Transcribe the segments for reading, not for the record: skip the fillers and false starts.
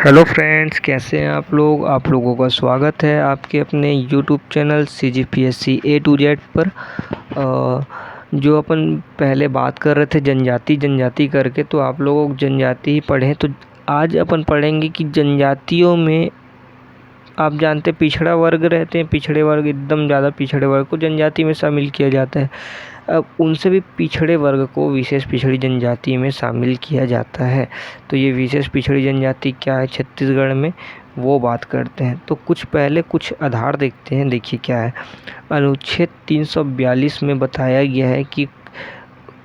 Hello friends, कैसे हैं आप लोग। आप लोगों का स्वागत है आपके अपने YouTube channel CGPSC A to Z पर। जो अपन पहले बात कर रहे थे जनजाति करके, तो आप लोग जनजाति ही पढ़ें। तो आज अपन पढ़ेंगे कि जनजातियों में आप जानते पिछड़ा वर्ग रहते हैं, पिछड़े वर्ग, एकदम ज़्यादा पिछड़े वर्ग को जनजाति में शामिल किया जाता है। अब उनसे भी पिछड़े वर्ग को विशेष पिछड़ी जनजाति में शामिल किया जाता है। तो ये विशेष पिछड़ी जनजाति क्या है छत्तीसगढ़ में, वो बात करते हैं। तो कुछ आधार देखते हैं। देखिए क्या है, अनुच्छेद 342 में बताया गया है कि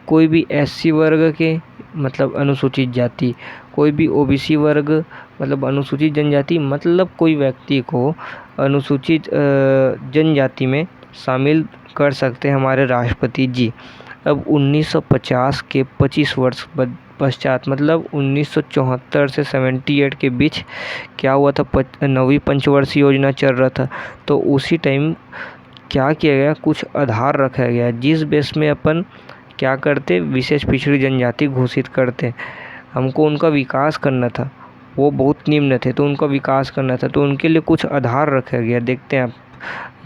कोई भी SC वर्ग के मतलब अनुसूचित जाति, कोई भी OBC वर्ग मतलब अनुसूचित जनजाति, मतलब कोई व्यक्ति को अनुसूचित जनजाति में शामिल कर सकते हैं हमारे राष्ट्रपति जी। अब 1950 के 25 वर्ष पश्चात मतलब 1974 से 78 के बीच क्या हुआ था, 9वीं पंचवर्षीय योजना चल रहा था। तो उसी टाइम क्या किया गया, कुछ आधार रखा गया जिस बेस में अपन क्या करते, विशेष पिछड़ी जनजाति घोषित करते। हमको उनका विकास करना था, वो बहुत निम्न थे तो उनका विकास करना था, तो उनके लिए कुछ आधार रखा गया। देखते हैं आप,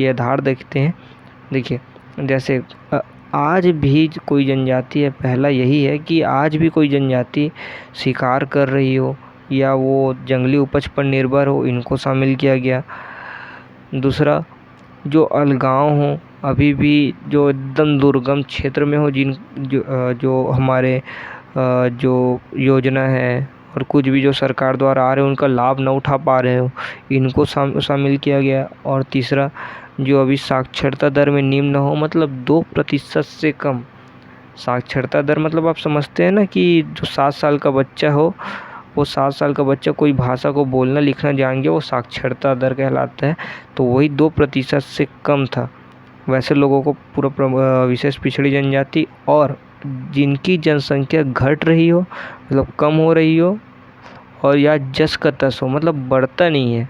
ये आधार देखते हैं। देखिए जैसे आज भी कोई जनजाति है, पहला यही है कि आज भी कोई जनजाति शिकार कर रही हो या वो जंगली उपज पर निर्भर हो, इनको शामिल किया गया। दूसरा, जो अलगांव हो, अभी भी जो एकदम दुर्गम क्षेत्र में हो, जो हमारे जो योजना है और कुछ भी जो सरकार द्वारा आ रहे हैं उनका लाभ न उठा पा रहे हो, इनको शामिल किया गया। और तीसरा, जो अभी साक्षरता दर में निम्न हो, मतलब 2% से कम। साक्षरता दर मतलब आप समझते हैं ना कि जो 7 साल का बच्चा हो, वो 7 साल का बच्चा कोई भाषा को बोलना लिखना जान गया, वो साक्षरता दर कहलाता है। तो वही 2% से कम था। वैसे लोगों को पूरा विशेष पिछड़ी जनजाति, और जिनकी जनसंख्या घट रही हो मतलब कम हो रही हो, और या जस का तस हो मतलब बढ़ता नहीं है,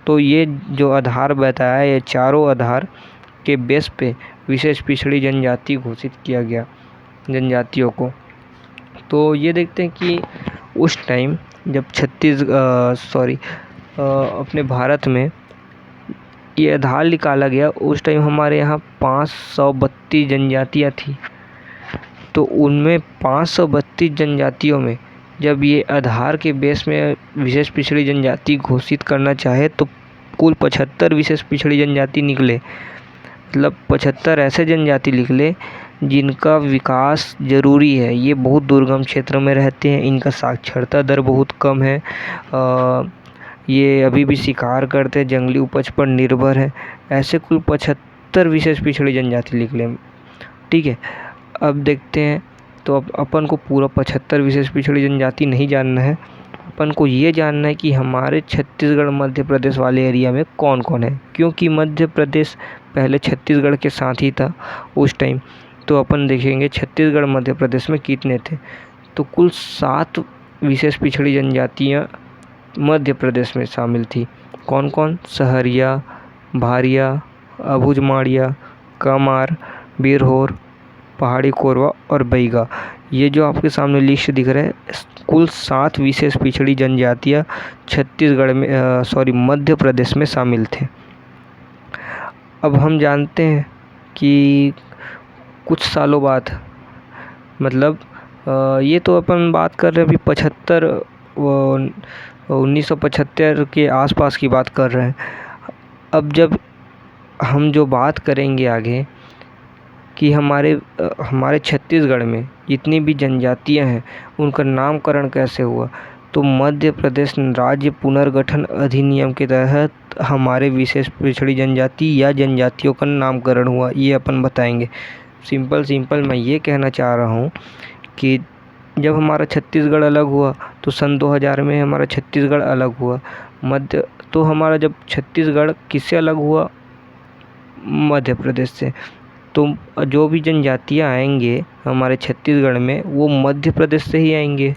तो ये जो आधार बताया, ये चारों आधार के बेस पे विशेष पिछड़ी जनजाति घोषित किया गया जनजातियों को। तो ये देखते हैं कि उस टाइम जब अपने भारत में ये आधार निकाला गया, उस टाइम हमारे यहाँ 532 जनजातियाँ थी। तो उनमें 532 जनजातियों में जब ये आधार के बेस में विशेष पिछड़ी जनजाति घोषित करना चाहे, तो कुल 75 विशेष पिछड़ी जनजाति निकले। मतलब 75 ऐसे जनजाति निकले जिनका विकास ज़रूरी है। ये बहुत दुर्गम क्षेत्रों में रहते हैं, इनका साक्षरता दर बहुत कम है, ये अभी भी शिकार करते हैं, जंगली उपज पर निर्भर है। ऐसे कुल 75 विशेष पिछड़ी जनजाति निकले। ठीक है, अब देखते हैं। तो अब अपन को पूरा 75 विशेष पिछड़ी जनजाति नहीं जानना है, अपन को ये जानना है कि हमारे छत्तीसगढ़ मध्य प्रदेश वाले एरिया में कौन कौन है, क्योंकि मध्य प्रदेश पहले छत्तीसगढ़ के साथ ही था उस टाइम। तो अपन देखेंगे छत्तीसगढ़ मध्य प्रदेश में कितने थे। तो कुल 7 विशेष पिछड़ी जनजातियाँ मध्य प्रदेश में शामिल थी। कौन कौन? सहरिया, भारिया, अबुझमाड़िया, कमार, बिरहोर, पहाड़ी कोरवा और बैगा। ये जो आपके सामने लिस्ट दिख रहा है, कुल 7 विशेष पिछड़ी जनजातियाँ छत्तीसगढ़ में मध्य प्रदेश में शामिल थे। अब हम जानते हैं कि कुछ सालों बाद मतलब ये तो अपन बात कर रहे हैं अभी 1975 के आसपास की बात कर रहे हैं। अब जब हम जो बात करेंगे आगे कि हमारे छत्तीसगढ़ में जितनी भी जनजातियां हैं उनका नामकरण कैसे हुआ, तो मध्य प्रदेश राज्य पुनर्गठन अधिनियम के तहत हमारे विशेष पिछड़ी जनजाति या जनजातियों का नामकरण हुआ, ये अपन बताएंगे। सिंपल मैं ये कहना चाह रहा हूँ कि जब हमारा छत्तीसगढ़ अलग हुआ तो सन 2000 में हमारा छत्तीसगढ़ अलग हुआ। तो हमारा जब छत्तीसगढ़ किससे अलग हुआ? मध्य प्रदेश से। तो जो भी जनजातियाँ आएंगे हमारे छत्तीसगढ़ में, वो मध्य प्रदेश से ही आएंगे।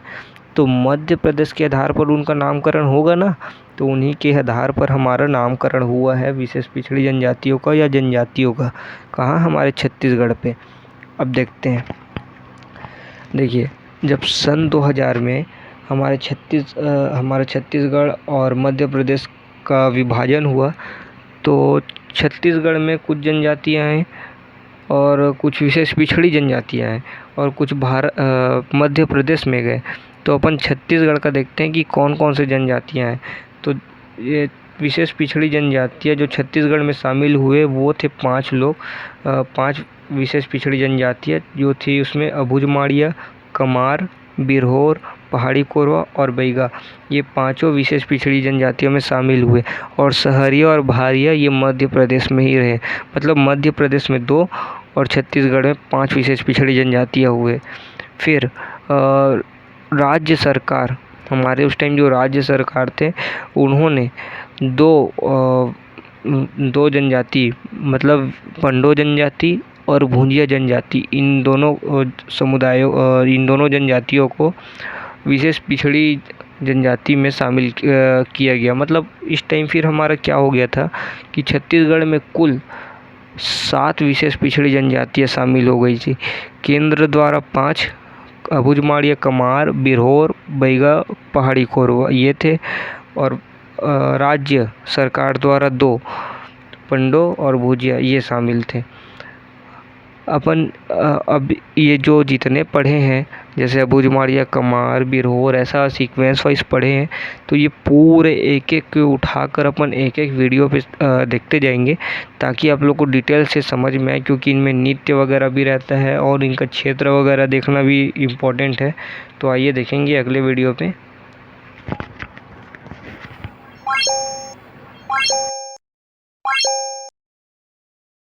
तो मध्य प्रदेश के आधार पर उनका नामकरण होगा ना, तो उन्हीं के आधार पर हमारा नामकरण हुआ है विशेष पिछड़ी जनजातियों का या जनजातियों का। कहाँ? हमारे छत्तीसगढ़ पे। अब देखते हैं। देखिए, जब सन 2000 में हमारे छत्तीसगढ़ और मध्य प्रदेश का विभाजन हुआ तो छत्तीसगढ़ में कुछ जनजातियाँ हैं और कुछ विशेष पिछड़ी जनजातियाँ हैं और कुछ मध्य प्रदेश में गए। तो अपन छत्तीसगढ़ का देखते हैं कि कौन कौन से जनजातियाँ हैं। तो ये विशेष पिछड़ी जनजातियाँ जो छत्तीसगढ़ में शामिल हुए वो थे 5 लोग। 5 विशेष पिछड़ी जनजातियाँ जो थी उसमें अबुझमाड़िया, कमार, बिरहोर, पहाड़ी कोरवा और बैगा, ये पांचों विशेष पिछड़ी जनजातियों में शामिल हुए। और सहरिया और भारिया ये मध्य प्रदेश में ही रहे, मतलब मध्य प्रदेश में 2 और छत्तीसगढ़ में 5 विशेष पिछड़ी जनजातियाँ हुए। फिर राज्य सरकार, हमारे उस टाइम जो राज्य सरकार थे उन्होंने दो जनजाति मतलब पंडो जनजाति और भूंजिया जनजाति, इन दोनों जनजातियों को विशेष पिछड़ी जनजाति में शामिल किया गया। मतलब इस टाइम फिर हमारा क्या हो गया था कि छत्तीसगढ़ में कुल 7 विशेष पिछड़ी जनजातियाँ शामिल हो गई थी। केंद्र द्वारा 5 अबुझमाड़िया, कमार, बिरहोर, बैगा, पहाड़ी कोरवा ये थे और राज्य सरकार द्वारा 2 पंडो और भूजिया ये शामिल थे। अब ये जो जितने पढ़े हैं जैसे अबुझमाड़िया, कमार, बिरहोर ऐसा सीक्वेंस वाइज पढ़े हैं, तो ये पूरे एक एक को उठाकर अपन एक एक वीडियो पे देखते जाएंगे ताकि आप लोग को डिटेल से समझ में आए, क्योंकि इनमें नृत्य वगैरह भी रहता है और इनका क्षेत्र वगैरह देखना भी इम्पोर्टेंट है। तो आइए देखेंगे अगले वीडियो पे।